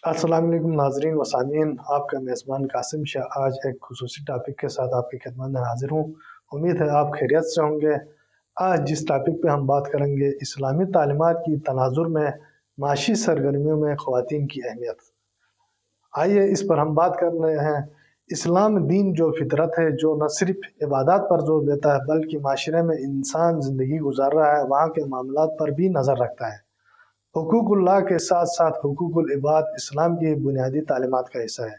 अस्सलाम वालेकुम नाज़रीन व सामीन, आपका मेज़बान कासिम शाह आज एक खुसूसी टॉपिक के साथ आपकी खिदमत में हाज़िर हूँ। उम्मीद है आप खैरियत से होंगे। आज जिस टॉपिक पे हम बात करेंगे, इस्लामी तालीमात की तनाज़ुर में माशी सरगर्मियों में ख़वातीन की अहमियत। आइए इस पर हम बात कर रहे हैं। इस्लाम दीन जो फितरत है, जो न सिर्फ इबादत पर जोर देता है बल्कि माशरे में इंसान ज़िंदगी गुजार रहा है वहाँ के मामलात पर भी नज़र रखता है। हुकूकुल्लाह के साथ साथ हुकूकुल इबाद इस्लाम की बुनियादी तालीमात का हिस्सा है।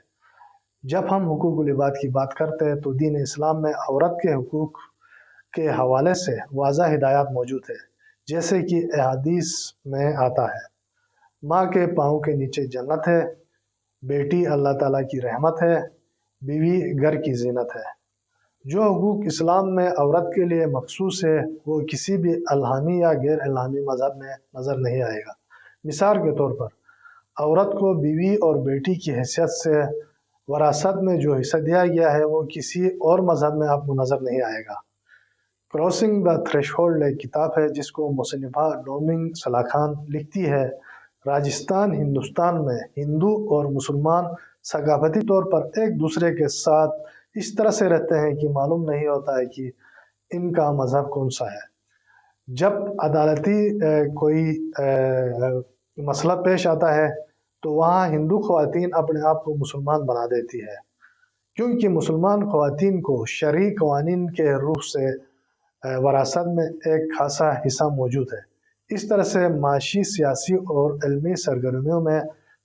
जब हम हुकूकुल इबाद की बात करते हैं तो दीन इस्लाम में औरत के हुकूक के हवाले से वाज़ह हिदायत मौजूद है, जैसे कि अहादीस में आता है, माँ के पाँव के नीचे जन्नत है, बेटी अल्लाह ताला की रहमत है, बीवी घर की जीनत है। जो हुकूक इस्लाम में औरत के लिए मखसूस है वो किसी भी अल्हामी या गैर अल्हामी मज़हब में नज़र नहीं आएगा। मिसाल के तौर पर औरत को बीवी और बेटी की हैसियत से वरासत में जो हिस्सा दिया गया है वो किसी और मज़हब में आपको नज़र नहीं आएगा। क्रॉसिंग द थ्रेशहोल्ड एक किताब है जिसको मुसन्निफ़ा नौमिन सलाह खान लिखती है। राजस्थान हिंदुस्तान में हिंदू और मुसलमान सकाफती तौर पर एक दूसरे के साथ इस तरह से रहते हैं कि मालूम नहीं होता है कि इनका मज़हब कौन सा है। जब अदालती कोई मसला पेश आता है तो वहाँ हिंदू ख़वातीन अपने आप को मुसलमान बना देती है, क्योंकि मुसलमान ख़वातीन को शरई क़वानीन के रूह से वरासत में एक खासा हिस्सा मौजूद है। इस तरह से माशी, सियासी और इल्मी सरगर्मियों में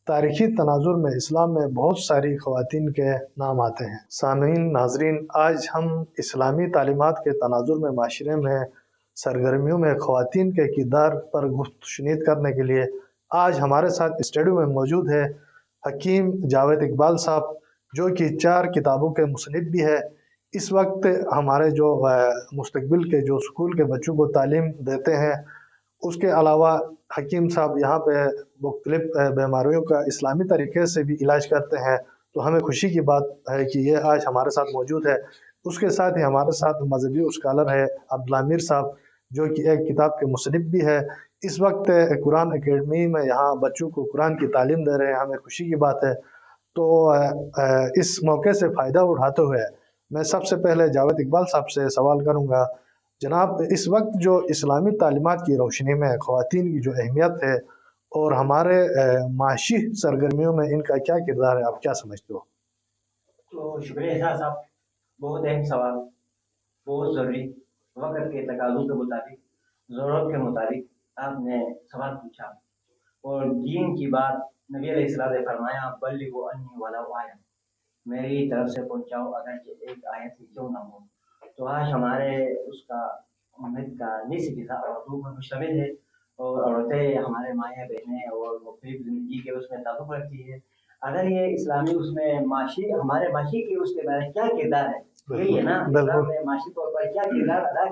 तारीख़ी तनाज़ुर में इस्लाम में बहुत सारी ख़वातीन के नाम आते हैं। सामीन नाज़रीन, आज हम इस्लामी तालीमात के तनाज़ुर में माशरे में सरगर्मियों में ख़वातीन के किरदार पर गुफ्तशुनीद करने के लिए आज हमारे साथ स्टूडियो में मौजूद है हकीम जावेद इकबाल साहब, जो कि 4 किताबों के मुसन्निफ़ भी है। इस वक्त हमारे जो मुस्तक़बिल के जो स्कूल के बच्चों को तालीम देते हैं, उसके अलावा हकीम साहब यहाँ पे मुख्तलिफ़ बीमारियों का इस्लामी तरीके से भी इलाज करते हैं। तो हमें खुशी की बात है कि ये आज हमारे साथ मौजूद है। उसके साथ ही हमारे साथ मजहबी स्कॉलर है अब्दुल आमिर साहब, जो कि एक किताब के मुसन्निफ़ भी है। इस वक्त कुरान अकेडमी में यहाँ बच्चों को कुरान की तालीम दे रहे हैं, हमें खुशी की बात है। तो इस मौके से फ़ायदा उठाते हुए मैं सबसे पहले जावेद इकबाल साहब से सवाल करूँगा, जनाब, इस वक्त जो इस्लामी तालीमात की रोशनी में ख़वातीन की जो अहमियत है और हमारे माशी सरगर्मियों में इनका क्या किरदार है, आप क्या समझते हो? तो शुक्रिया साहब, बहुत अहम सवाल, बहुत ज़रूरी, वक्त के तकाज़ों के मुताबिक, ज़रूरत के मुताबिक आपने सवाल पूछा। और दीन की बात नबी अलैहिस्सलाम ने फरमाया, बल्लिगु अन्नी वलौ आया, मेरी तरफ से पहुँचाओ अगर एक आयत ही क्यों ना हो। तो आज हमारे उसका उम्मीद का निस्फ़ हिस्सा औरतों पर मुश्तमिल है और औरतें हमारे माएँ बहनें और मुख्तलिफ ज़िंदगी के उसमें ताल्लुक़ रखती है। अगर ये इस्लामी उसमें माशी, हमारे माशी के उसके बारे में क्या किरदार है, यही है ना, इस्लाम में माशी तौर पर क्या किरदार अदा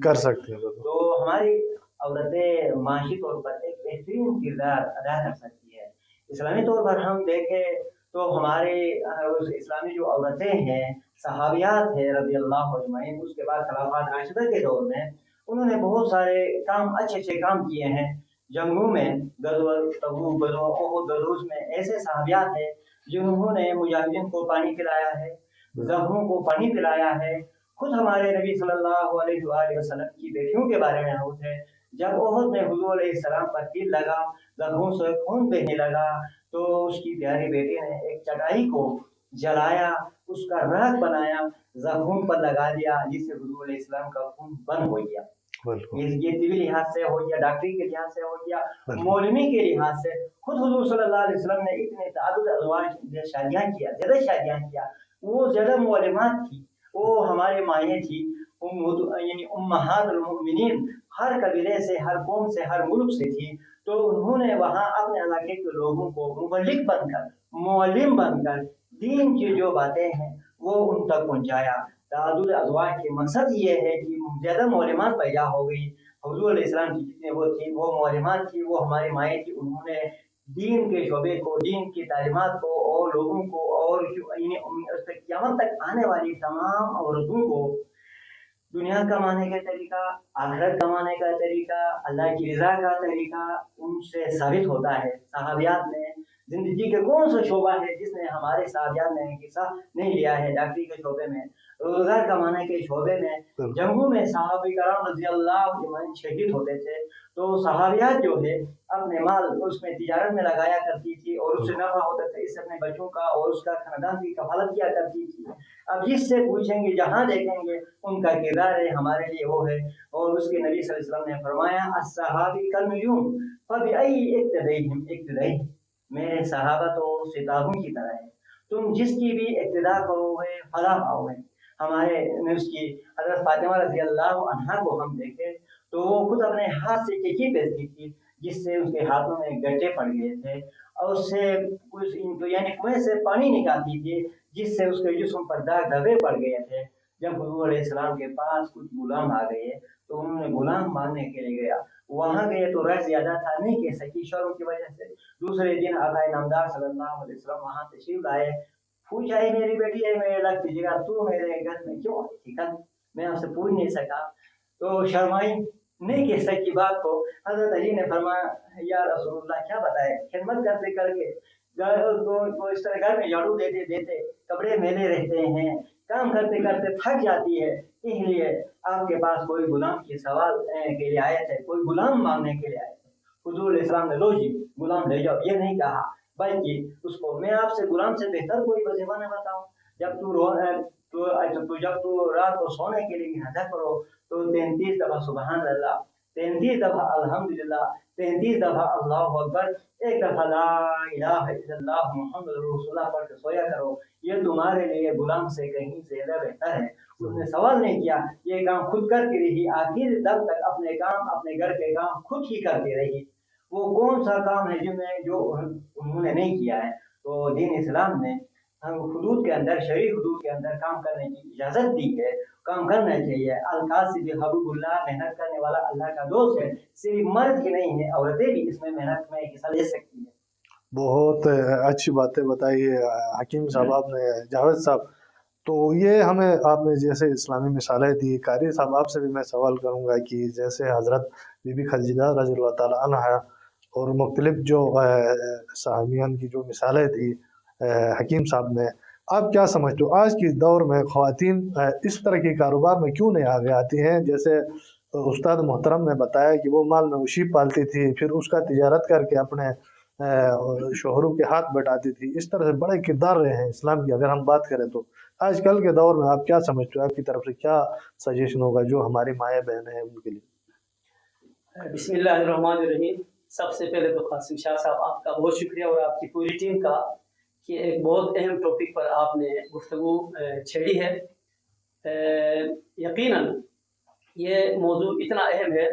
कर सकते हैं। तो हमारी औरतें माशी तौर पर एक बेहतरीन किरदार अदा कर सकती है। इस्लामी तौर पर हम देखें तो हमारे इस्लामी जो औरतें हैं, सहाबियात है रज़ी अल्लाह अजमईन, उसके बाद खिलाफत राशिदा के दौर में उन्होंने बहुत सारे काम, अच्छे काम किए हैं। जंगों में गज़वा तबूक, गज़वा उहुद, गज़वा में ऐसे सहाबियात हैं जिन्होंने मुजाहिदीन को पानी पिलाया है, ज़ख्मों को पानी पिलाया है। खुद हमारे नबी सल्लल्लाहु अलैहि वसल्लम की बेटियों के बारे में होते हैं, जब उहुद में हुज़ूर अलैहिस्सलाम पर तीर लगा, ज़ख्मों से खून बहने लगा, तो उसकी प्यारी बेटी ने एक चटाई को जलाया, उसका राख बनाया, ज़ख्मों पर लगा दिया, जिससे हुज़ूर अलैहिस्सलाम का खून बंद हो गया। ये तिबी लिहाज से हो गया, डॉक्टरी के लिहाज से हो गया, मौलमी के लिहाज से। खुद हुज़ूर सल्लल्लाहु अलैहि वसल्लम ने इतने तादुद अज़वाज शादियां किया, ज़्यादा शादियां किया, वो ज़्यादा मौलमात थी, वो हमारे माएँ थी, यानी उम्महातुल मोमिनीन, हर कबीले से, हर कौम से, हर मुल्क से थी। तो उन्होंने वहाँ अपने इलाके के लोगों को मुबल्लिग बनकर, मुअल्लिम बनकर दीन की जो बातें हैं वो उन तक पहुँचाया। तादुद अज़वाज के मकसद ये है कि ज़्यादा मौलमात पैदा हो गई। हुज़ूर अलैहिस्सलाम की जितने वो थी, वो मौलमात थी, वो हमारी माएँ थी। उन्होंने दीन के शोबे को, दीन की तालीमात को और लोगों को और क़यामत तक आने वाली तमाम औरतों को दुनिया कमाने का तरीका, आखिरत कमाने का तरीका, अल्लाह की रज़ा का तरीका उनसे साबित होता है। सहाबियात ने जिंदगी के कौन सा शोबा है जिसने हमारे साहबियान ने हिस्सा नहीं लिया है? डॉक्टरी के शोबे में, रोजगार कमाने के शोबे में, जंगों में सहाबा कराम रज़ी अल्लाह अन्हुम शहीद होते थे तो सहाबियात जो है अपने माल उसमें तिजारत में लगाया करती थी और उससे नफा होता था, इससे अपने बच्चों का और उसका खानदान की कफालत किया करती थी। अब जिससे पूछेंगे जहाँ देखेंगे उनका किरदार है हमारे लिए वो है। और उसके नबी सल्लल्लाहु अलैहि वसल्लम ने फरमाया अस्सहाबी कल नुजूम फबिअय्यि इक्तदैहिम, मेरे सहाबा तो सितारों की तरह है, तुम जिसकी भी इक्तिदा करोगे फलाह पाओगे। हमारे उसकी हज़रत फातिमा रज़ी अल्लाह अन्हा को हम देखें तो वो खुद अपने हाथ से चिट्ठी भेजती थी जिससे उसके हाथों में गड्ढे पड़ गए थे और उससे कुछ यानी कुएं से पानी निकालती थी जिससे उसके जिस्म पर दाग धब्बे पड़ गए थे। जब हुजूर अलैहिस्सलाम के पास कुछ गुलाम आ गए तो उन्होंने गुलाम मारने के लिए गया, वहां गए तो रश ज्यादा था, नहीं कह सकी शर्म की वजह से। दूसरे दिन आका नामदार सल्लल्लाहु अलैहि वसल्लम वहां तशरीफ लाए, पूछा है मेरी बेटी है मेरे लग दीजिएगा तू मेरे घर में क्यों आई थी कल? मैं आपसे पूछ नहीं सका तो शर्माई, नहीं कह सकी बात को। हजरत अली ने फरमाया या रसूलुल्लाह क्या बताए, खिदमत करते करके तो इस तरह घर में झाड़ू देते देते कपड़े मेले रहते हैं, काम करते करते थक जाती है, इसलिए आपके पास कोई गुलाम के सवाल के लिए आए थे, कोई गुलाम मांगने के लिए आए थे। हुजूर इस्लाम ने लो जी गुलाम ले जाओ, ये नहीं कहा बल्कि उसको मैं आपसे गुलाम से बेहतर कोई वजीफा न बताऊं। जब तू जब तू रात को सोने के लिए हदा करो तो 33 दफा सुबहान अल्लाह, 33 दफा अल्हम्दुलिल्लाह, 33 दफा अल्लाहु अकबर, एक दफा ला इलाहा इल्लल्लाह मुहम्मदुर रसूलुल्लाह पढ़ के सोया करो, ये तुम्हारे लिए गुलाम से कहीं ज्यादा बेहतर है। उसने सवाल नहीं किया, ये काम खुद करती रही, आखिर दम तक अपने काम अपने घर के काम खुद ही करती रही। वो कौन सा काम है जिनमें जो उन्होंने नहीं किया है? तो दीन इस्लाम ने हुदूद के अंदर, शरई हुदूद के अंदर काम करने की इजाजत दी है, काम करना चाहिए। अलकासिब हबीबुल्लाह, मेहनत करने वाला अल्लाह का दोस्त है, सिर्फ मर्द ही नहीं है औरतें भी इसमें मेहनत में हिस्सा ले सकती है। बहुत अच्छी बातें बताई है हकीम साहब आपने, जावेद साहब। तो ये हमें आपने जैसे इस्लामी मिसालें दी, कारी साहब आपसे भी मैं सवाल करूंगा कि जैसे हज़रत बीबी खदीजा रज़ी अल्लाह ताला अन्हा और मुख्तलिफ जो सहाबियान की जो मिसालें दी हकीम साहब ने, आप क्या समझते हो आज के दौर में ख़वातीन इस तरह के कारोबार में क्यों नहीं आगे आती हैं? जैसे उस्ताद मोहतरम ने बताया कि वो माल मवेशी पालती थी, फिर उसका तिजारत करके अपने शोहरों के हाथ बटाती थी, इस तरह से बड़े किरदार रहे हैं इस्लाम की। अगर हम बात करें तो आजकल के दौर में आप क्या समझते हो, आपकी तरफ से क्या सजेशन होगा जो हमारी माएँ बहनें हैं उनके लिए? बिस्मिल्लाहिर्रहमानिर्रहीम। सबसे पहले तो कासिम शाह साहब आपका बहुत शुक्रिया और आपकी पूरी टीम का कि एक बहुत अहम टॉपिक पर आपने गुफ्तगू छेड़ी है। यकीनन ये मौजू इतना अहम है,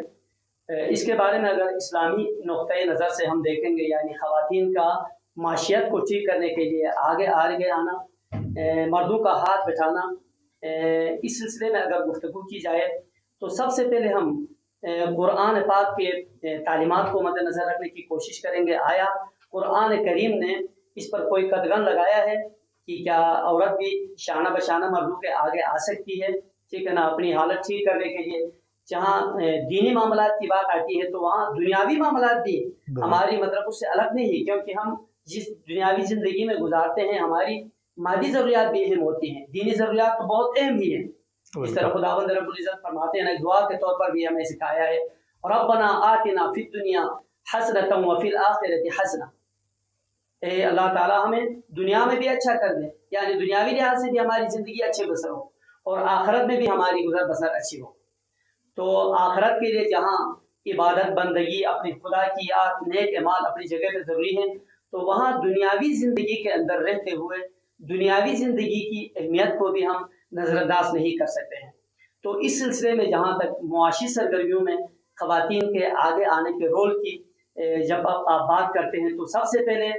इसके बारे में अगर इस्लामी नुक्ते नज़र से हम देखेंगे यानी ख़वातीन का माशियत को ठीक करने के लिए आगे आना, मर्दों का हाथ बैठाना, इस सिलसिले में अगर गुफ्तगू की जाए तो सबसे पहले हम कुरान पाक के तालीमात को मद्देनज़र रखने की कोशिश करेंगे। आया कुरान करीम ने इस पर कोई कदगन लगाया है कि क्या औरत भी शाना बशाना मर्दों के आगे आ सकती है, ठीक है ना, अपनी हालत ठीक करने के लिए? जहाँ दीनी मामलात की बात आती है तो वहाँ दुनियावी मामलात भी हमारी मतलब उससे अलग नहीं है, क्योंकि हम जिस दुनियावी जिंदगी में गुजारते हैं हमारी मादी ज़रूरियात भी अहम होती हैं, दीनी ज़रूरियात तो बहुत अहम ही है। इस तरह खुदावंद रब्बुल इज़्ज़त फरमाते हैं, दुआ के तौर पर भी हमें सिखाया है, रब्बना आतिना फिद दुनिया हसनतम व फिल आखिरति हसना, ए अल्लाह ताला हमें दुनिया में भी अच्छा कर दे, यानी दुनियावी लिहाज से भी हमारी ज़िंदगी अच्छी बसर हो और आखिरत में भी हमारी गुजर बसर अच्छी हो। तो आखिरत के लिए जहाँ इबादत बंदगी अपने खुदा की याद नेक अमाल अपनी जगह पे ज़रूरी है, तो वहाँ दुनियावी ज़िंदगी के अंदर रहते हुए दुनियावी ज़िंदगी की अहमियत को भी हम नज़रअंदाज नहीं कर सकते हैं। तो इस सिलसिले में जहाँ तक मुआशी सरगर्मियों में ख़वातीन के आगे आने के रोल की जब आप बात करते हैं तो सबसे पहले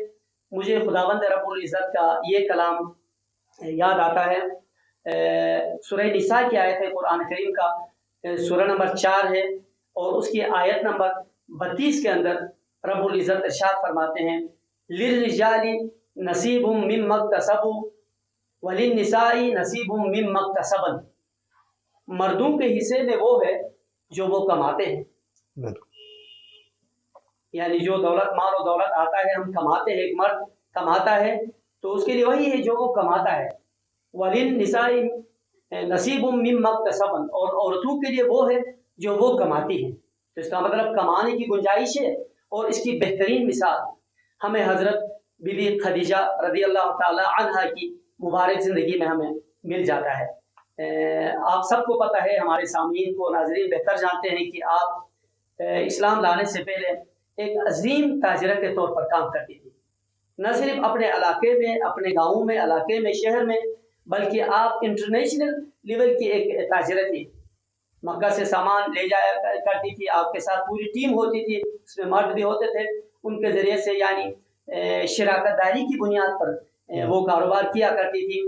मुझे खुदावंद रब्बुल इज़्ज़त का ये कलाम याद आता है। सूरह निसा की आयत है कुरान करीम का, सूरह नंबर 4 है और उसकी आयत नंबर 32 के अंदर रब्बुल इज़्ज़त इरशाद फरमाते हैं, लिर्रिजाली नसीबुम मिम्मा इक्तसबू वलिन्निसाई नसीबुम मिम्मा इक्तसबन, मर्दों के हिस्से में वो है जो वो कमाते हैं यानी जो दौलत माल और दौलत आता है हम कमाते हैं, एक मर्द कमाता है तो उसके लिए वही है जो वो कमाता है। वलिन निसाई नसीबुम मिम्मा इक्तसबन, और औरतों के लिए वो है जो वो कमाती है। तो इसका मतलब कमाने की गुंजाइश है। और इसकी बेहतरीन मिसाल हमें हजरत बीबी खदीजा रदी अल्लाह ताला अन्हा की मुबारक ज़िंदगी में हमें मिल जाता है। आप सबको पता है, हमारे सामीन को नाजरीन बेहतर जानते हैं कि आप इस्लाम लाने से पहले एक अजीम ताजरा के तौर पर काम करती थी। न सिर्फ अपने इलाके में, अपने गाँव में, इलाके में, शहर में, बल्कि आप इंटरनेशनल लेवल की एक ताजरा थी। मक्का से सामान ले जाया करती थी, आपके साथ पूरी टीम होती थी, उसमें मर्द भी होते थे। उनके ज़रिए से यानी शराकतदारी की बुनियाद पर वो कारोबार किया करती थी।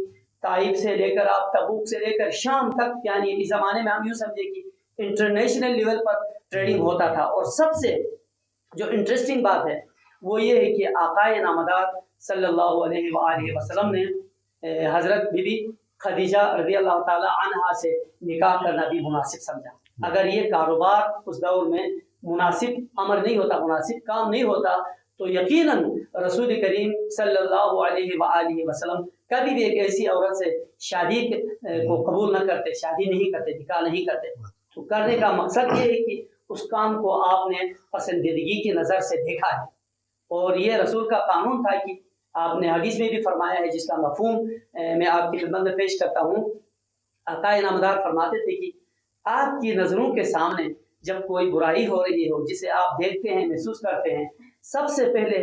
ताइफ से लेकर आप तबूक से लेकर शाम तक, यानी इस ज़माने में हम यूँ समझे कि इंटरनेशनल लेवल पर ट्रेडिंग होता था। और सबसे जो इंटरेस्टिंग बात है वो ये है कि आकाए नामदार सल्लल्लाहु अलैहि वसल्लम ने हज़रत बीबी खदीजा रज़ी अल्लाह ताला अन्हा से निकाह करना भी मुनासिब समझा। अगर ये कारोबार उस दौर में मुनासिब अमर नहीं होता, मुनासिब काम नहीं होता, तो यकीनन रसूल करीम सल्लल्लाहु अलैहि वसल्लम कभी भी एक ऐसी औरत से शादी को कबूल न करते, शादी नहीं करते, निकाह नहीं करते। तो करने का मकसद ये है कि उस काम को आपने पसंदीदगी की नज़र से देखा है, और ये रसूल का कानून था कि आपने हदीस में भी फरमाया है, जिसका मफहूम मैं आपकी खिदमत में पेश करता हूँ। आकाए नामदार फरमाते थे कि आपकी नज़रों के सामने जब कोई बुराई हो रही हो जिसे आप देखते हैं, महसूस करते हैं, सबसे पहले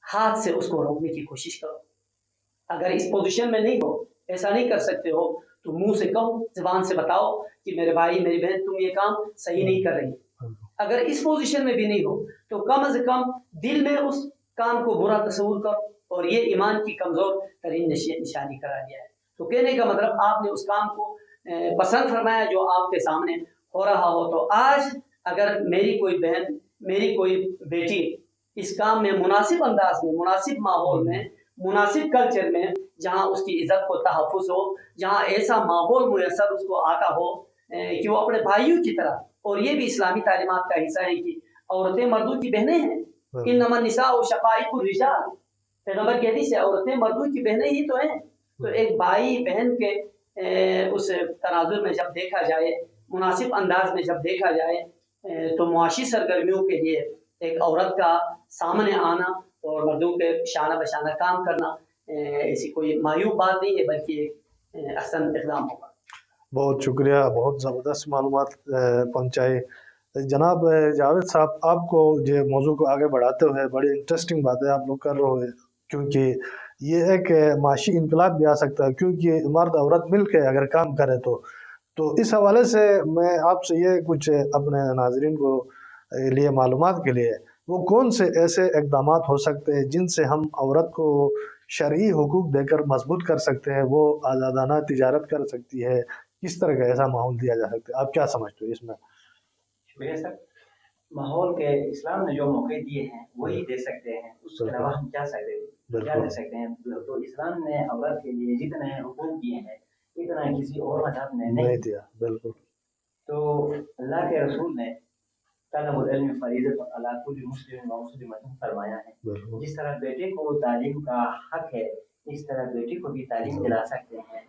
हाथ से उसको रोकने की कोशिश करो। अगर इस पोजीशन में नहीं हो, ऐसा नहीं कर सकते हो, तो मुंह से कहो, ज़बान से बताओ कि मेरे भाई, मेरी बहन, तुम ये काम सही नहीं कर रही। अगर इस पोजीशन में भी नहीं हो तो कम से कम दिल में उस काम को बुरा तस्वूर करो, और ये ईमान की कमज़ोर तरीन निशानी करार दिया है। तो कहने का मतलब आपने उस काम को पसंद फरमाया जो आपके सामने हो रहा हो। तो आज अगर मेरी कोई बहन, मेरी कोई बेटी इस काम में मुनासिब अंदाज में, मुनासिब माहौल में, मुनासिब कल्चर में, जहाँ उसकी इज़्ज़त को तहफ़्फ़ुज़ हो, जहाँ ऐसा माहौल मुयस्सर उसको आता हो कि वो अपने भाइयों की तरह, और ये भी इस्लामी तालीमात का हिस्सा है कि औरतें मर्दों की बहनें हैं। इन्नमा निसाउ शक़ाइक़ुर रिजाल, पैगंबर की हदीस है, औरतें मर्दों की बहनें ही तो हैं। तो एक भाई बहन के उस तनाजुर में जब देखा जाए, मुनासिब अंदाज में जब देखा जाए, तो मुआशी सरगर्मियों के लिए एक औरत का सामने आना और मर्दों के शाना बशाना काम करना ऐसी कोई मायूब बात नहीं है, बल्कि एक अहसन इक़दाम होगा। बहुत शुक्रिया, बहुत ज़बरदस्त मालूमात पहुँचाई जनाब जावेद साहब। आपको ये मौजू को आगे बढ़ाते हुए बड़ी इंटरेस्टिंग बातें आप लोग कर रहे हैं, क्योंकि ये एक माशी इनकलाब भी आ सकता है, क्योंकि मर्द औरत मिल के अगर काम करे तो इस हवाले से मैं आपसे ये कुछ अपने नाजरीन को लिए मालूमात के लिए, वो कौन से ऐसे इक़दामात हो सकते हैं जिनसे हम औरत को शरई हुकूक देकर मजबूत कर सकते हैं, वो आज़ादाना तिजारत कर सकती है, किस तरह का ऐसा माहौल दिया जा सकता है? आप क्या समझते हो इसमें? शुक्रिया सर। माहौल के इस्लाम ने जो मौके दिए हैं वही दे सकते हैं, उसके अलावा हम क्या दे सकते हैं? तो इस्लाम ने औरत के लिए जितने हुकूक दिए हैं इतना किसी और मज़हब ने नहीं दिया। बिल्कुल। तो अल्लाह के रसूल ने तलबुल इल्म फरीज़तुन अला कुल्लि मुस्लिम व मुस्लिमतिन फरमाया है। जिस तरह बेटे को तालीम का हक है, इस तरह बेटी को भी तालीम दिला सकते हैं।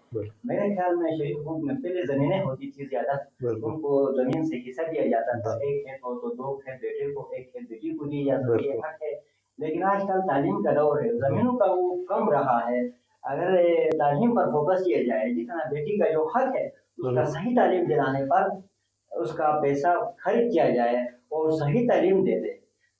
मेरे ख्याल में शरीफ हुकूक में पहले ज़मीनें होती थी ज़्यादा, उनको ज़मीन से हिस्सा दिया जाता था, एक खेत हो तो 2 खेत बेटे को, 1 खेत बेटी को दिया जाता, ये हक है। लेकिन आजकल तालीम का दौर है, ज़मीनों का वो कम रहा है। अगर तालीम पर फोकस किया जाए, जितना बेटी का जो हक है उसका सही तालीम दिलाने पर उसका पैसा खर्च किया जाए और सही तालीम दे दे,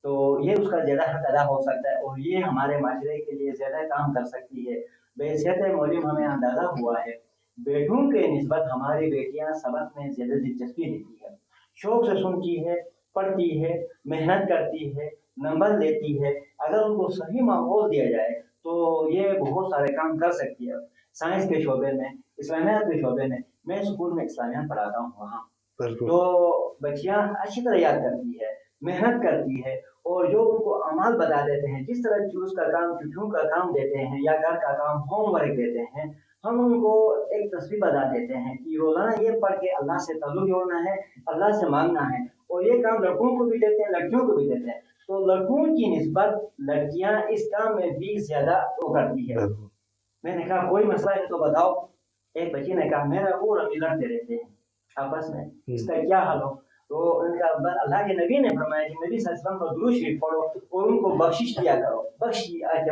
तो ये उसका ज़्यादा हक अदा हो सकता है और ये हमारे माशरे के लिए ज़्यादा काम कर सकती है। बहैसियत मौलवी हमें अंदाज़ा हुआ है बेटों के निस्बत हमारी बेटियां सबक में ज़्यादा दिलचस्पी लेती है, शौक से सुनती है, पढ़ती है, मेहनत करती है, नंबर लेती है। अगर उनको सही माहौल दिया जाए तो ये बहुत सारे काम कर सकती है। साइंस के शोबे में, इस्लामियात के शोबे में, मैं स्कूल में इस्लामियात पढ़ाता हूँ, वहाँ तो बच्चियाँ अच्छी तरह याद करती है, मेहनत करती है, और जो उनको अमाल बता देते हैं, जिस तरह चूस का काम, चुटू का काम देते हैं या घर का काम, होमवर्क देते हैं, हम उनको एक तस्वीर बता देते हैं कि रोजाना ये पढ़ के अल्लाह से ताल्लुक जोड़ना है, अल्लाह से मांगना है। और ये काम लड़कों को भी देते हैं, लड़कियों को भी देते हैं। تو لڑکوں کی نسبت لڑکیاں اس کام میں بھی زیادہ وہ کرتی ہے. میں نے کہا کوئی مسئلہ ہے تو بتاؤ. ایک بچی نے کہا میرا اور امی لڑتے رہتے ہیں آپس میں, اس کا کیا حل ہو؟ تو ان کا اللہ کے نبی نے فرمایا کہ نبی صلی اللہ علیہ وسلم کو درود شریف پڑھو اور ان کو بخشش دیا کرو,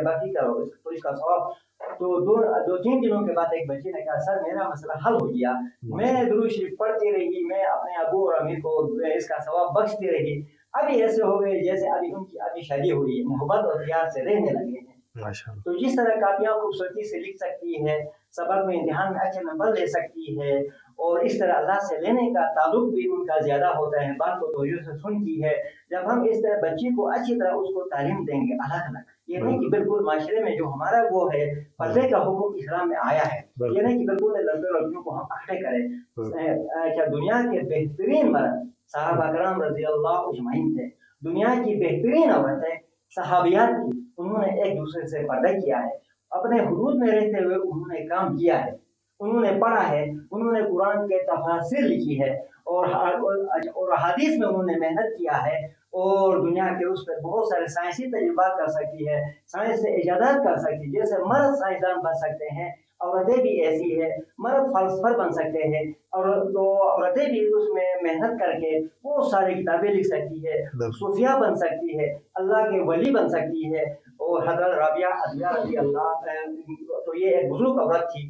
باقی کرو تو اس کا ثواب. تو دو تین دنوں کے بعد ایک بچی نے کہا سر میرا مسئلہ حل ہو گیا, میں درود شریف پڑھتی رہی, میں اپنے ابو اور امی کو اس کا ثواب بخشتی رہی, ابھی ایسے ہو گئے جیسے ابھی ان کی ابھی شادی ہوئی ہے, محبت اور پیار سے رہنے لگے ہیں. تو جس طرح کاپیاں خوبصورتی سے لکھ سکتی ہے, سبق میں امتحان میں اچھے نمبر لے سکتی ہے, اور اس طرح اللہ سے لینے کا تعلق بھی ان کا زیادہ ہوتا ہے, بات کو توجہ سے سنتی ہے. جب ہم اس طرح بچی کو اچھی طرح اس کو تعلیم دیں گے الگ الگ, یہ نہیں کہ بالکل معاشرے میں جو ہمارا وہ ہے پردے کا حکم اسلام میں آیا ہے, یہ نہیں کہ بالکل لڑکے لڑکیوں کو ہم اکٹھے کریں. کیا دنیا کے بہترین مرد صحابہ کرام رضی اللہ اجمعین تھے, دنیا کی بہترین عورتیں صحابیات کی, انہوں نے ایک دوسرے سے پردہ کیا ہے, اپنے حدود میں رہتے ہوئے انہوں نے کام کیا ہے, انہوں نے پڑھا ہے, انہوں نے قرآن کے تفاسیر لکھی ہے, اور حدیث میں انہوں نے محنت کیا ہے, اور دنیا کے اس پہ بہت سارے سائنسی تجربات کر سکتی ہے, سائنس سے ایجادات کر سکتی ہے. جیسے مرد سائنسدان بن سکتے ہیں, عورتیں بھی ایسی ہے, مرد فلسفر بن سکتے ہیں, اور تو عورتیں بھی اس میں محنت کر کے بہت ساری کتابیں لکھ سکتی ہے, صوفیہ بن سکتی ہے, اللہ کے ولی بن سکتی ہے. اور حضرت رابعہ عدویہ رضی اللہ, تو یہ ایک بزرگ عورت تھی,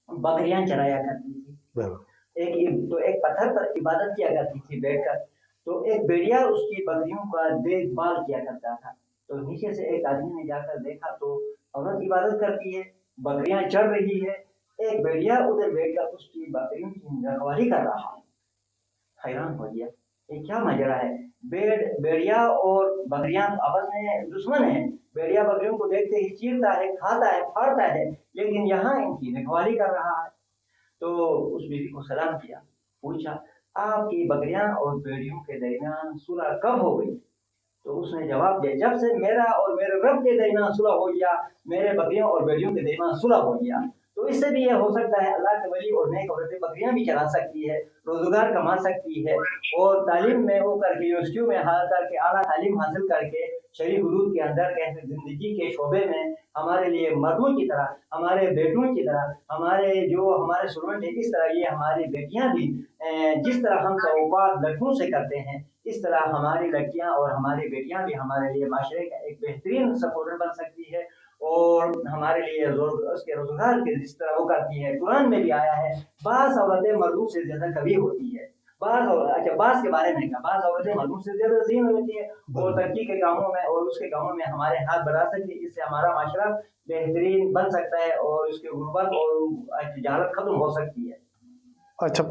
بکریاں چرایا کرتی تھی, ایک پتھر پر عبادت کیا کرتی تھی بیٹھ کر. تو ایک بیڑیا اس کی بکریوں کا دیکھ بھال کیا کرتا تھا. تو نیچے سے ایک آدمی نے جا کر دیکھا تو عورت عبادت کرتی ہے, بکریاں چڑھ رہی ہے, ایک بیڑیا ادھر بیٹھ کر اس کی بکریوں کی رکھوالی کر رہا ہے. حیران ہو گیا یہ کیا ماجرا ہے, بیڑیا اور بکریاں آپس میں دشمن ہیں, بیڑیا بکریوں کو دیکھتے ہی چیرتا ہے, کھاتا ہے, پھاڑتا ہے, لیکن یہاں ان کی رکھوالی کر رہا ہے. تو اس بیوی کو سلام کیا, پوچھا آپ کی بکریاں اور بیڑیوں کے درمیان صلح کب ہو گئی؟ تو اس نے جواب دیا جب سے میرا اور میرے رب کے درمیان صلح ہو گیا, میرے بکریوں اور بیڑیوں کے درمیان صلح ہو گیا. تو اس سے بھی یہ ہو سکتا ہے اللہ کے ولی اور نیک عورتیں بکریاں بھی چلا سکتی ہے, روزگار کما سکتی ہے, اور تعلیم میں وہ کر کے یونیورسٹیوں میں کر کے اعلیٰ تعلیم حاصل کر کے شرعی حدود کے اندر کیسے زندگی کے شعبے میں ہمارے لیے مردوں کی طرح, ہمارے بیٹوں کی طرح, ہمارے جو ہمارے اسٹوڈنٹ ہیں اس طرح یہ ہماری بیٹیاں بھی جس طرح ہم توقعات لڑکوں سے کرتے ہیں, اس طرح ہماری لڑکیاں اور ہماری بیٹیاں بھی ہمارے لیے معاشرے کا ایک بہترین سپورٹر بن سکتی ہے, اور ہمارے لیے اس کے روزگار کے جس طرح وہ کرتی ہے. قرآن میں بھی آیا ہے بعض عورتیں مردوں سے زیادہ کبھی ہوتی ہے, بعض کے بارے میں کہا بعض عورتیں مردوں سے زیادہ ذہین ہوتی ہے, اور ترقی کے کاموں میں اور اس کے کاموں میں ہمارے ہاتھ بڑھا سکتی ہے. اس سے ہمارا معاشرہ بہترین بن سکتا ہے, اور اس کے غربت اور جہالت ختم ہو سکتی ہے. اچھا,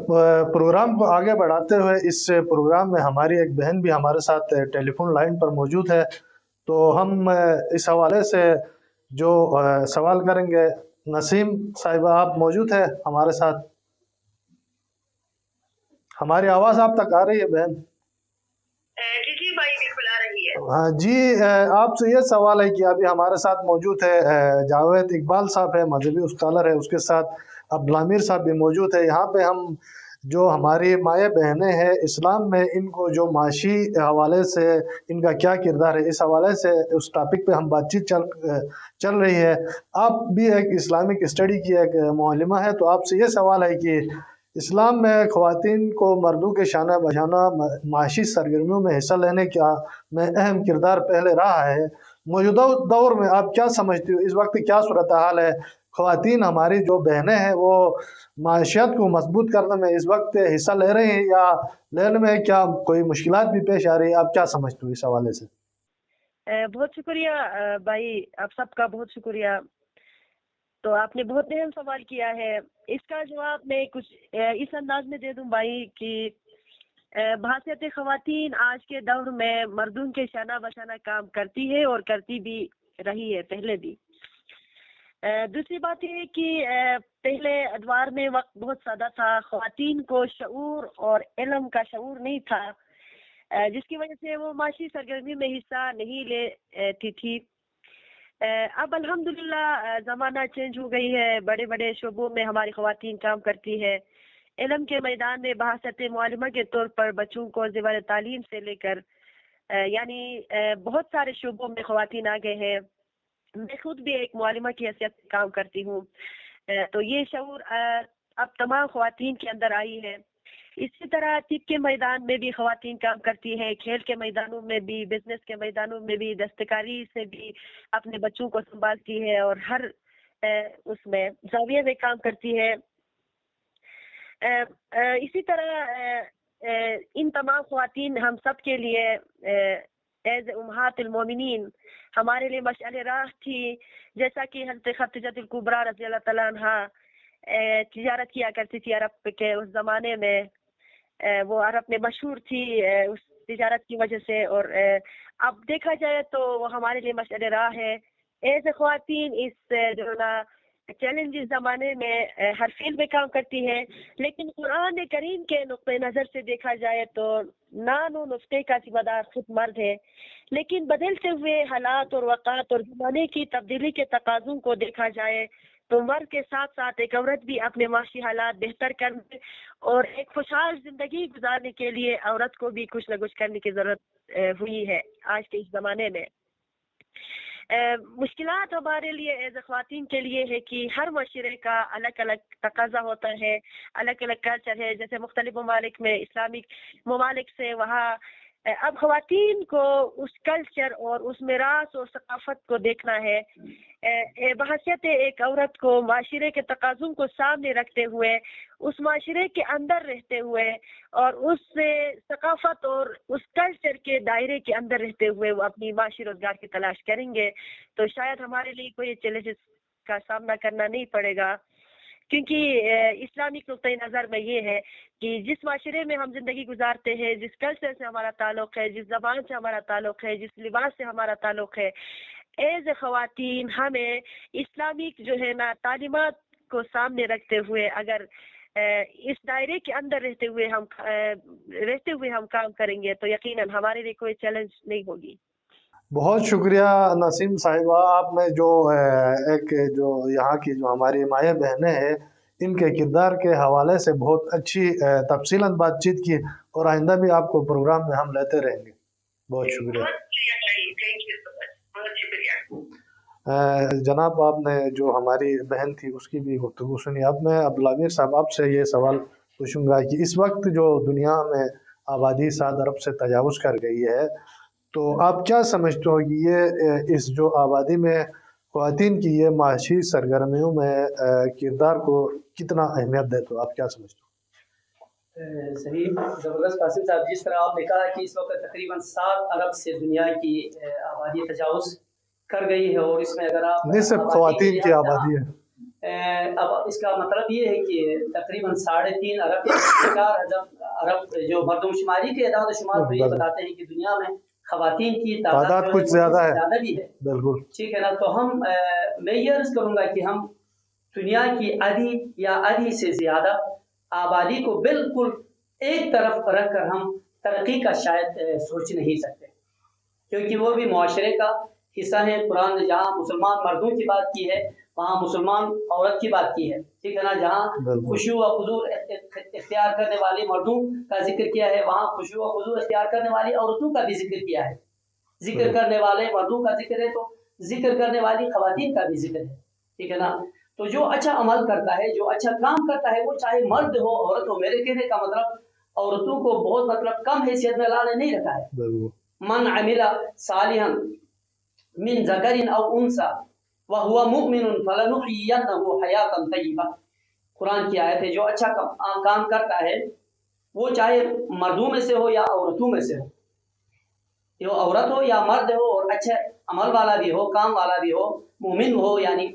پروگرام کو آگے بڑھاتے ہوئے اس پروگرام میں ہماری ایک بہن بھی ہمارے ساتھ ٹیلی فون لائن پر موجود ہے, تو ہم اس حوالے سے جو سوال کریں گے. نسیم صاحبہ آپ موجود ہیں ہمارے ساتھ؟ ہماری آواز آپ تک آ رہی ہے بہن؟ جی بھائی بالکل آ رہی ہے. ہاں جی, آپ سے یہ سوال ہے کہ ابھی ہمارے ساتھ موجود ہے جاوید اقبال صاحب ہے, مذہبی اسکالر ہے, اس کے ساتھ عبدالامیر صاحب بھی موجود ہے. یہاں پہ ہم جو ہماری مائیں بہنیں ہیں اسلام میں, ان کو جو معاشی حوالے سے ان کا کیا کردار ہے, اس حوالے سے اس ٹاپک پہ ہم بات چیت چل رہی ہے. آپ بھی ایک اسلامک اسٹڈی کی ایک معلمہ ہے, تو آپ سے یہ سوال ہے کہ اسلام میں خواتین کو مردوں کے شانہ بشانہ معاشی سرگرمیوں میں حصہ لینے کا میں اہم کردار پہلے رہا ہے. موجودہ دور میں آپ کیا سمجھتی ہو, اس وقت کیا صورتحال ہے؟ خواتین ہماری جو بہنیں ہیں وہ معاشیت کو مضبوط کرنے میں اس وقت حصہ لے رہے ہیں, یا لینے میں کیا کوئی مشکلات بھی پیش آ رہی ہے؟ آپ کیا سمجھتے ہو اس حوالے سے؟ بہت شکریہ بھائی, آپ سب کا بہت شکریہ. تو آپ نے بہت اہم سوال کیا ہے. اس کا جواب میں کچھ اس انداز میں دے دوں بھائی کہ بحیثیت خواتین آج کے دور میں مردوں کے شانہ بشانہ کام کرتی ہے, اور کرتی بھی رہی ہے پہلے بھی. دوسری بات یہ ہے کہ پہلے ادوار میں وقت بہت سادہ تھا, خواتین کو شعور اور علم کا شعور نہیں تھا, جس کی وجہ سے وہ معاشی سرگرمی میں حصہ نہیں لیتی تھی. اب الحمدللہ زمانہ چینج ہو گئی ہے, بڑے بڑے شعبوں میں ہماری خواتین کام کرتی ہے. علم کے میدان میں بحیثیت معلمہ کے طور پر بچوں کو زیور تعلیم سے لے کر यानी बहुत सारे शोबों में ख़वातीन आ गए हैं। मैं खुद भी एक मुअल्लिमा की हैसियत से काम करती हूँ, तो ये शऊर अब तमाम ख़वातीन के अंदर आई है। इसी तरह तिब के मैदान में भी ख़वातीन काम करती हैं, खेल के मैदानों में भी, बिजनेस के मैदानों में भी, दस्तकारी से भी अपने बच्चों को संभालती है और हर उसमें ज़ाविया में काम करती है। इसी तरह इन तमाम ख़वातीन हम सब के लिए एज उम्महातुल मोमिनीन हमारे लिए मशअल राह थी। जैसा कि हज़रत खदीजतुल कुबरा रज़ी अल्लाह तआला अन्हा तिजारत किया करती थी अरब के उस ज़माने में, वो अरब में मशहूर थी उस तिजारत की वजह से, और अब देखा जाए तो वो हमारे लिए मशअल राह है। एज ख़वातीन इस जो ना चैलेंजिंग ज़माने में हर फील्ड में काम करती है, लेकिन कुरान करीम के नुक्ते नज़र से देखा जाए तो नान व नुस्खे का जिम्मेदार खुद मर्द है। लेकिन बदलते हुए हालात और वक़ात और ज़माने की तब्दीली के तकाज़ों को देखा जाए तो मर्द के साथ साथ एक औरत भी अपने माशी हालात बेहतर करने और एक खुशहाल ज़िंदगी गुजारने के लिए औरत को भी कुछ न कुछ करने की ज़रूरत हुई है आज के इस ज़माने में। मुश्किलात हमारे लिए एज ख़वातीन के लिए है कि हर मशरे का अलग अलग तकाजा होता है, अलग अलग कल्चर है। जैसे मुख्तलिफ ममालिक में, इस्लामिक ममालिक से वहाँ अब ख़वातीन को उस कल्चर और उस मिरास और सकाफत को देखना है। बहसियत एक औरत को माशरे के तकाज़ों को सामने रखते हुए, उस माशरे के अंदर रहते हुए और उस सकाफत और उस कल्चर के दायरे के अंदर रहते हुए वो अपनी माशी रोजगार की तलाश करेंगे, तो शायद हमारे लिए कोई चैलेंजेस का सामना करना नहीं पड़ेगा। क्योंकि इस्लामिक नुक्ते नज़र में ये है कि जिस माशरे में हम ज़िंदगी गुजारते हैं, जिस कल्चर से हमारा ताल्लुक़ है, जिस ज़बान से हमारा ताल्लुक़ है, जिस लिबास से हमारा ताल्लुक़ है, एज ख़वातीन हमें इस्लामिक जो है ना तालीमात को सामने रखते हुए अगर इस दायरे के अंदर रहते हुए हम काम करेंगे तो यकीनन हमारे लिए कोई चैलेंज नहीं होगी। बहुत शुक्रिया नसीम साहिबा, आपने जो एक जो यहाँ की जो हमारी माएँ बहनें हैं इनके किरदार के हवाले से बहुत अच्छी तफसीलन बातचीत की, और आइंदा भी आपको प्रोग्राम में हम लेते रहेंगे। बहुत शुक्रिया। जनाब, आपने जो हमारी बहन थी उसकी भी गुफ्तगू सुनी। अब मैं अब्दुल साहब आपसे ये सवाल पूछूंगा कि इस वक्त जो दुनिया में आबादी 7 अरब से तजावुज़ कर गई है, तो आप क्या समझते हो कि ये इस जो आबादी में ख़वातीन की ये माशी सरगर्मियों में किरदार को कितना अहमियत देते हो, आप क्या समझते हो? सही, ज़बरदस्त कासिम साहब, जिस तरह आपने कहा कि इस वक्त तकरीबन 7 अरब से दुनिया की आबादी तजावुज़ कर गई है, और इसमें अगर आप नहीं सिर्फ ख़वातीन की आबादी है, अब इसका मतलब ये है कि तकरीबन 3.5 अरब 4 अरब जो मरदमशुमारी के एदाद शुमार तो ये बताते हैं कि दुनिया में ख़वातीन की तादाद कुछ ज़्यादा भी है। बिल्कुल ठीक है ना, तो मैं ये अर्ज़ करूँगा कि हम दुनिया की आधी या आधी से ज़्यादा आबादी को बिल्कुल एक तरफ रख कर हम तरक्की का शायद सोच नहीं सकते, क्योंकि वो भी मुआशरे का हिस्सा है। कुरान ने जहाँ मुसलमान मर्दों की बात की है वहाँ मुसलमान औरत की बात की है, ठीक है ना। जहाँ खुशू व खुजूर इख्तियार करने वाले मर्दों का जिक्र किया है वहाँ खुशू व खुजूर इख्तियार करने वाली औरतों का भी जिक्र किया है। जिक्र करने वाले मर्दों का जिक्र है तो जिक्र करने वाली ख़वातीन का भी जिक्र है, ठीक है ना। तो जो अच्छा अमल करता है, जो अच्छा काम करता है, वो चाहे मर्द हो औरत हो, मेरे कहने का मतलब औरतों को बहुत मतलब कम हैसियत में अल्लाह ने नहीं रखा है। मन अमिला सालिहन मिन ज़करिन औ उन्सा व हुवा मुमिनुन फलनुहयिन्नहु हयातन तय्यिबा, कुरान की आयत है। जो अच्छा काम करता है वो चाहे मर्दों में से हो या औरतों में से हो, जो औरत हो या मर्द हो, और अच्छा अमल वाला भी हो, काम वाला भी हो, मुमिन हो यानी,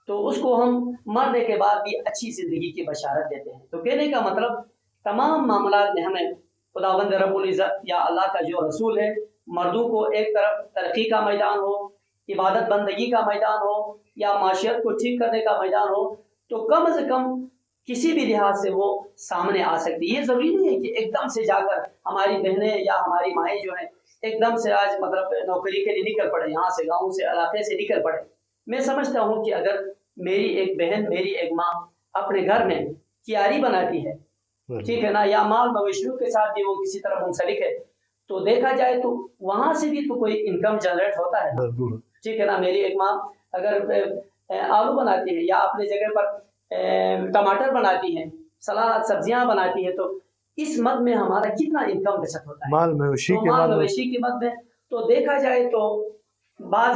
तो उसको हम मरने के बाद भी अच्छी ज़िंदगी की बशारत देते हैं। तो कहने का मतलब तमाम मामलात में हमें खुदावंद रब्बुल इज़्ज़त या अल्लाह का जो रसूल है, मर्दों को एक तरफ तरक्की का मैदान हो, इबादत बंदगी का मैदान हो, या माशियत को ठीक करने का मैदान हो, तो कम से कम किसी भी लिहाज से वो सामने आ सकती है। ये ज़रूरी नहीं है कि एकदम से जाकर हमारी बहनें या हमारी माएँ जो हैं एकदम से आज मतलब नौकरी के लिए निकल पड़े, यहाँ से गाँव से इलाके से निकल पड़े। मैं समझता हूँ कि अगर मेरी एक बहन, मेरी एक माँ अपने घर में क्यारी बनाती है, ठीक है ना, या माल मवेशियों के साथ भी वो किसी तरह मुंसलिक है, तो देखा जाए तो वहाँ से भी तो कोई इनकम जनरेट होता है, बिल्कुल ठीक है ना। मेरी एक माँ अगर आलू बनाती है या अपने जगह पर टमाटर बनाती हैं, सलाद सब्जियां बनाती है, तो इस मद में हमारा कितना इनकम बचत होता है, माल मवेशी तो के माल बाद में मवेशी की मद में। तो देखा जाए तो बाद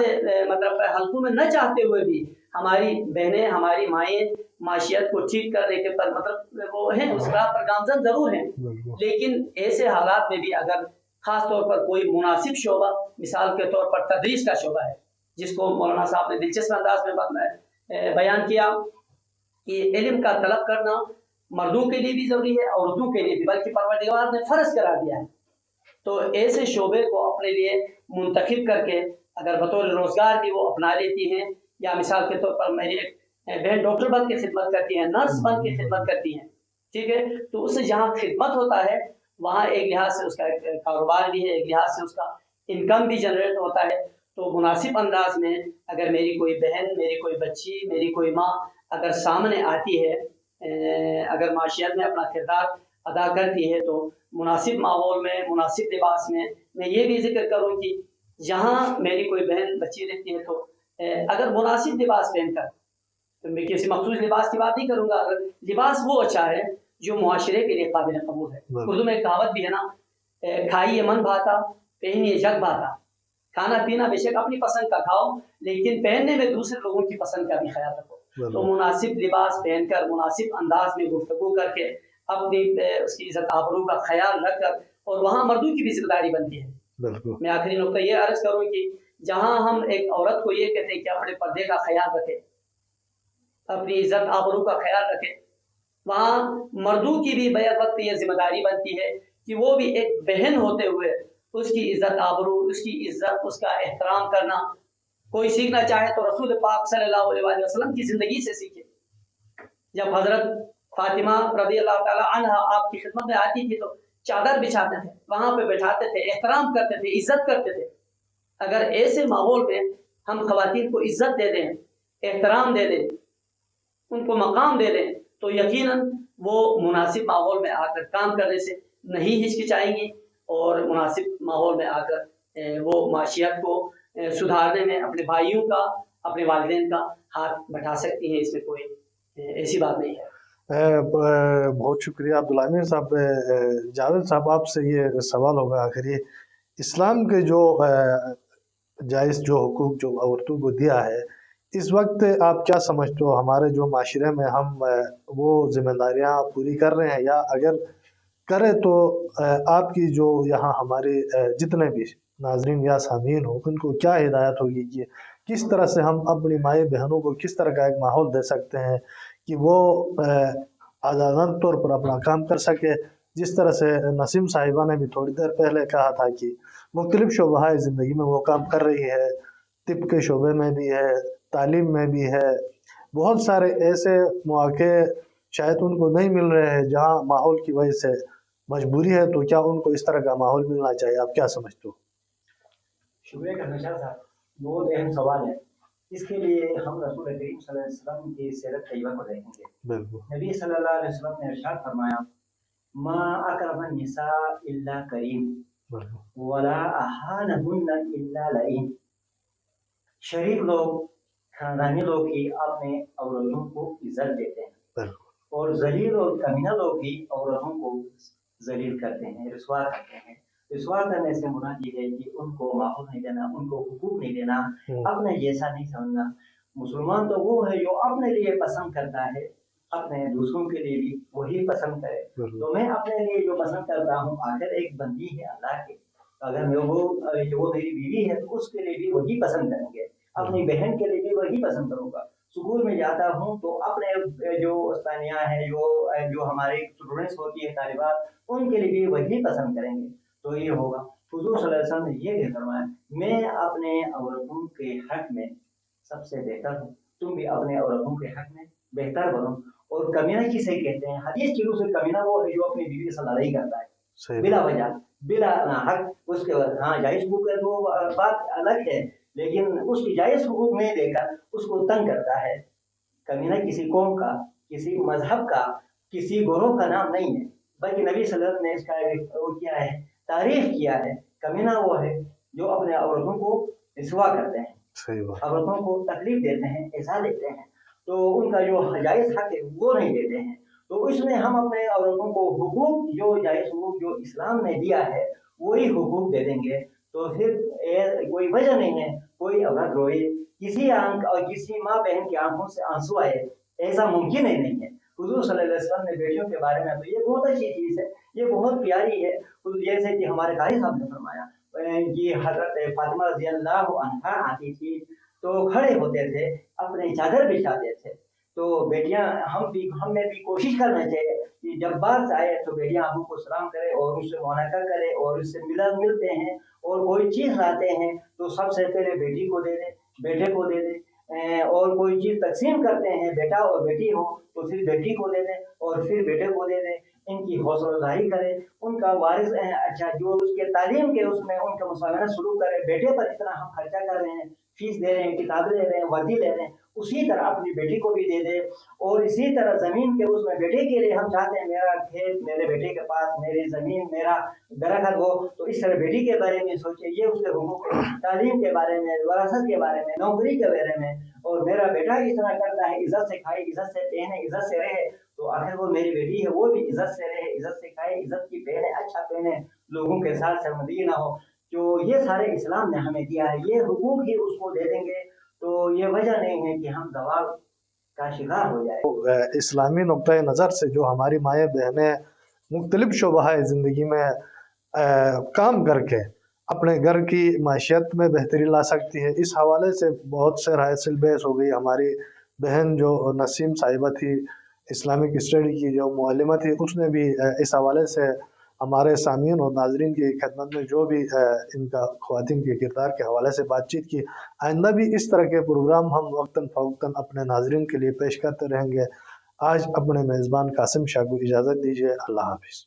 मतलब हल्कों में न चाहते हुए भी हमारी बहनें हमारी माएँ माशियत को ठीक करने के पर मतलब वो हैं, उस राह पर गामजन जरूर हैं, बिल्कुल लेकिन ऐसे हालात में भी अगर खास तौर पर कोई मुनासिब शोबा, मिसाल के तौर पर तदरीस का शोबा है, जिसको मौलाना साहब ने दिलचस्प अंदाज में बयान किया कि इल्म का तलब करना मर्दों के लिए भी जरूरी है, औरतों के लिए भी, बल्कि परवरदिगार ने फर्ज करार दिया है। तो ऐसे शोबे को अपने लिए मुंतखब करके अगर बतौर रोजगार भी वो अपना लेती हैं, या मिसाल के तौर पर मेरी एक बहन डॉक्टर बन के खिदमत करती हैं, नर्स बन के खिदमत करती हैं, ठीक है, तो उससे जहाँ खिदमत होता है वहाँ एक लिहाज से उसका कारोबार भी है, एक लिहाज से उसका इनकम भी जनरेट होता है। तो मुनासिब अंदाज में अगर मेरी कोई बहन, मेरी कोई बच्ची, मेरी कोई माँ अगर सामने आती है, अगर माशियत में अपना किरदार अदा करती है, तो मुनासिब माहौल में, मुनासिब लिबास में, मैं ये भी जिक्र करूँ कि जहाँ मेरी कोई बहन बच्ची रहती है, तो अगर मुनासिब लिबास पहनकर, तो मैं किसी मखसूस लिबास की बात नहीं करूँगा, अगर लिबास वो अच्छा है जो मुआशरे के लिए काबिल कबूल है। उर्दू में एक कहावत भी है ना, खाइए मन भाता पहनिए जग भाता। खाना पीना बेशक अपनी पसंद का खाओ, लेकिन पहनने में दूसरे लोगों की पसंद का भी ख्याल रखो। तो मुनासिब लिबास पहनकर, मुनासिब अंदाज में गुफ्तगू करके, अपनी उसकी इज्जत आबरू का ख्याल रखकर, और वहाँ मर्दों की भी जिम्मेदारी बनती है। मैं आखिरी नुकता ये अर्ज करूँ कि जहाँ हम एक औरत को ये कहते हैं कि अपने पर्दे का ख्याल रखे, अपनी इज्जत आबरू का ख्याल रखे, वहाँ मर्दों की भी बैक वक्त ये जिम्मेदारी बनती है कि वो भी एक बहन होते हुए उसकी इज्जत आबरू, उसकी इज्जत, उसका एहतराम करना। कोई सीखना चाहे तो रसूल पाक सल्लल्लाहु अलैहि वसल्लम की जिंदगी से सीखे। जब हजरत फातिमा रज़ी अल्लाह ताला अन्हा आपकी खिदमत में आती थी, तो चादर बिछाते थे, वहां पे बैठाते थे, एहतराम करते थे, इज्जत करते थे। अगर ऐसे माहौल में हम खवातीन को इज्जत दे दें, एहतराम दे दें, उनको मकाम दे दें, तो यकीनन वो मुनासिब माहौल में आकर काम करने से नहीं हिचकिचाएंगी, और मुनासिब माहौल में आकर वो माशियत को सुधारने में अपने भाइयों का, अपने वालिदैन का हाथ बटा सकती हैं। इसमें कोई ऐसी बात नहीं है। बहुत शुक्रिया अब्दुल आमिर साहब। जावेद साहब, आपसे ये सवाल होगा आखिर, ये इस्लाम के जो जायज़ जो हुकूक जो औरतों को दिया है, इस वक्त आप क्या समझते हो, हमारे जो माशरे में हम वो जिम्मेदारियां पूरी कर रहे हैं, या अगर करें तो आपकी जो यहाँ हमारे जितने भी नाजरीन या सामीन हो, उनको क्या हिदायत होगी कि किस तरह से हम अपनी माए बहनों को किस तरह का एक माहौल दे सकते हैं कि वो आज़ादाना तौर पर अपना काम कर सके। जिस तरह से नसीम साहिबा ने भी थोड़ी देर पहले कहा था कि मुख्तलिफ शोबा ज़िंदगी में वो काम कर रही है, तिब के शोबे में भी है, तालीम में भी है, बहुत सारे ऐसे मौके शायद उनको नहीं मिल रहे हैं जहाँ माहौल की वजह से मजबूरी है, तो क्या उनको इस तरह का माहौल मिलना चाहिए? आप क्या समझते हो? शुक्रिया करना साहब, बहुत अहम सवाल है। इसके लिए हम रसूल करीम सल्लल्लाहु अलैहि वसल्लम की सीरत तैयबा को देखेंगे। बिल्कुल। नबी सल्लल्लाहु अलैहि वसल्लम ने इरशाद फरमाया, मा अकरमन निसा इल्ला करीम वला अहानहुन्ना इल्ला लईन। शरीफ लोग, खानदानी लोग ही अपने औरतों को इज्जत देते हैं, और जलील और कमीना लोग ही औरतों को जलील करते हैं, रुसवा करते हैं। रुसवा करने से मुराद ये है कि उनको माहौल नहीं देना, उनको हुकूक नहीं देना, अपने जैसा नहीं समझना। मुसलमान तो वो है जो अपने लिए पसंद करता है, अपने दूसरों के लिए भी वही पसंद करे। तो मैं अपने लिए जो पसंद करता हूँ, आखिर एक बंदी है अल्लाह के, अगर मैं वो मेरी बीवी है तो उसके लिए भी वही पसंद करेंगे, अपनी बहन के लिए भी वही पसंद करूँगा। स्कूल में जाता हूँ तो अपने जो उस्तानियाँ हैं, जो हमारे स्टूडेंट्स होती है, तालिबात, उनके लिए भी वही पसंद करेंगे। तो ये होगा। हुजूर सल्लल्लाहु अलैहि वसल्लम ने ये भी फरमाया, मैं अपने औरतों के हक में सबसे बेहतर हूँ, तुम भी अपने औरतों के हक में बेहतर बनो। और कमीना किसे कहते हैं? हदीस की रूह से कमीना वो है जो अपनी बीवी से लड़ाई करता है बिला वजह, बिला हक। उसके हाँ जायज हुकूक है तो बात अलग है, लेकिन उसकी जायज हुकूक नहीं देकर उसको तंग करता है। कमीना किसी कौम का, किसी मजहब का, किसी गुरोह का नाम नहीं है, बल्कि नबी सल्लल्लाहु अलैहि वसल्लम ने इसका वो किया है, तारीफ किया है, कमीना वो है जो अपने औरतों को रिसवा करते हैं, सही बात। औरतों को तकलीफ देते हैं, ऐसा देते हैं, तो उनका जो जायज़ हक है वो नहीं देते हैं। तो इसमें हम अपने औरतों को हुकूक जो जायज़ हुकूक जो इस्लाम ने दिया है वही हुकूक दे देंगे, तो फिर कोई वजह नहीं है कोई औरत रोए, किसी आंख और किसी माँ बहन की आंखों से आंसू आए, ऐसा मुमकिन ही नहीं है। हुजूर सल्लल्लाहु अलैहि वसल्लम ने बेटियों के बारे में तो ये बहुत अच्छी चीज़ है, ये बहुत प्यारी है। जैसे कि हमारे कारी साहब ने फरमाया कि हजरत फातिमा रज़ियल्लाहु अन्हा आती थी तो खड़े होते थे, अपनी चादर बिछाते थे। तो बेटियां हमें भी कोशिश करना चाहिए कि जब बात आए तो बेटियां अबू को सलाम करें और उससे मुनाका करें और उससे मिलते हैं और कोई चीज़ लाते हैं तो सबसे पहले बेटी को दे दें, बेटे को दे दें, और कोई चीज़ तकसीम करते हैं बेटा और बेटी हो तो फिर बेटी को दे दें और फिर बेटे को दे दें। इनकी हौसला अफजाई करें, उनका वारिस अच्छा जो उसके तालीम के उसमें उनका मुसावरा शुरू करें। बेटे पर इतना हम खर्चा कर रहे हैं, फीस दे रहे हैं, किताबें दे रहे हैं, वर्दी ले रहे हैं, उसी तरह अपनी बेटी को भी दे दे। और इसी तरह जमीन के उसमें बेटे के लिए हम चाहते हैं मेरा खेत मेरे बेटे के पास, मेरी जमीन मेरा दरख्त हो, तो इस तरह बेटी के बारे में सोचे, ये उसके हुकूक है, तालीम के बारे में, वरासत के बारे में, नौकरी के बारे में। और मेरा बेटा इतना करता है, इज्जत से खाए, इज्जत से पहने, इज्जत से रहे, तो आखिर वो मेरी बेटी है, वो भी इज्जत से रहे, इज्जत से खाए, इज्जत की पहने, अच्छा पहने, लोगों के साथ शर्मिंदगी ना हो। जो ये सारे इस्लाम ने हमें दिया है, ये हुकूक ही उसको दे देंगे, तो ये वजह नहीं है कि हम दबाव का शिकार हो जाए। इस्लामी नुक्ता नज़र से जो हमारी माएँ बहनें मुख्तलिफ शोबा ज़िंदगी में काम करके अपने घर की माशियत में बेहतरी ला सकती है, इस हवाले से बहुत से राय बहस हो गई। हमारी बहन जो नसीम साहिबा थी, इस्लामिक स्टडी की जो मुअल्लिमा थी, उसने भी इस हवाले से हमारे सामीन और नाजरीन की खिदमत में जो भी इनका ख्वातीन के किरदार के हवाले से बातचीत की। आइंदा भी इस तरह के प्रोग्राम हम वक्तन फ़वक्तन अपने नाजरीन के लिए पेश करते रहेंगे। आज अपने मेज़बान कासिम शाह को इजाज़त दीजिए। अल्लाह हाफ़िज़।